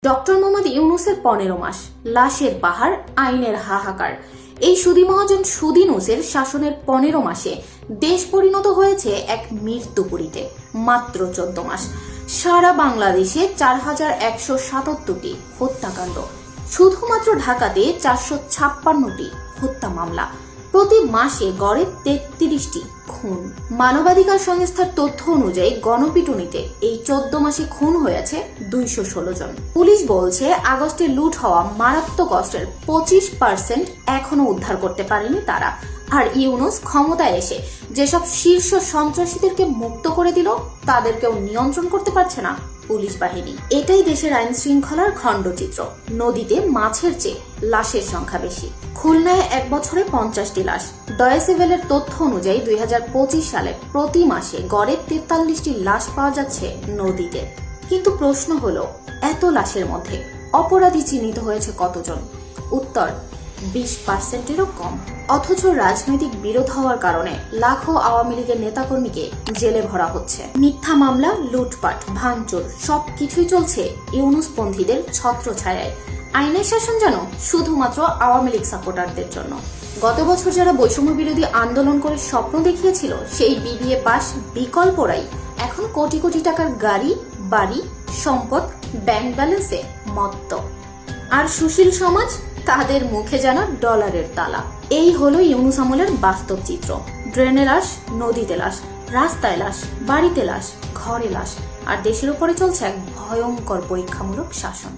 Doctor Mohammad ইউনূসের ১৫ মাস, লাশের পাহাড়, আইনের হাহাকার। এই সুদি মহাজন সুদিনুসের শাসনের ১৫ মাসে দেশ পরিণত হয়েছে এক মৃত্যুপুরীতে। মাত্র ১৪ মাস, সারা বাংলাদেশে ৪,১৭৭টি হত্যাকাণ্ড, শুধুমাত্র ঢাকাতে ৪৫৬টি হত্যা মামলা, প্রতি মাসে গড়ে ৩৩টি খুন। মানবাধিকার সংস্থার তথ্য অনুযায়ী গণপিটুনিতে এই ১৪ মাসে খুন হয়েছে ২১৬ জন। পুলিশ বলছে আগস্টে লুট হওয়া মারাত্মক অস্ত্রের ২৫% এখনো উদ্ধার করতে পারেনি তারা। আর ইউনূস ক্ষমতায় এসে যেসব শীর্ষ সন্ত্রাসীদেরকে মুক্ত করে দিল, তাদেরকেও নিয়ন্ত্রণ করতে পারছে না পুলিশ বাহিনী। এটাই দেশের আইন শৃঙ্খলার খণ্ডচিত্র। নদীতে মাছের চেয়ে লাশের সংখ্যা বেশি। খুলনায় এক বছরে ৫০টি লাশ। ডয়েসেভেলের তথ্য অনুযায়ী ২০২৫ সালে প্রতি মাসে গড়ে ৪৩টি লাশ পাওয়া যাচ্ছে নদীতে। কিন্তু প্রশ্ন হলো, এত লাশের মধ্যে অপরাধী চিহ্নিত হয়েছে কতজন? উত্তর ২০%-এরও কম। অথচ রাজনৈতিক বিরোধ হওয়ার কারণে লাখো আওয়ামী লীগের নেতাকর্মীকে জেলে ভরা হচ্ছে। মিথ্যা মামলা, লুটপাট, ভাঙচুর সবকিছুই চলছে ইউনূসপন্থীদের ছত্রছায়ায়। আইনের শাসন যেন শুধুমাত্র আওয়ামী লীগ সাপোর্টারদের জন্য। গত বছর যারা বৈষম্য বিরোধী আন্দোলন করে স্বপ্ন দেখিয়েছিল, সেই বিবিএ পাস বিকল্পরাই এখন কোটি কোটি টাকার গাড়ি, বাড়ি, সম্পদ, ব্যাংক ব্যালেন্সে মত্ত। আর সুশীল সমাজ, তাদের মুখে যেন ডলারের তালা। এই হলো ইউনূস আমলের বাস্তব চিত্র। ড্রেনে লাশ, নদীতে লাশ, রাস্তায় লাশ, বাড়িতে লাশ, ঘরে লাশ, আর দেশের উপরে চলছে এক ভয়ঙ্কর পরীক্ষামূলক শাসন।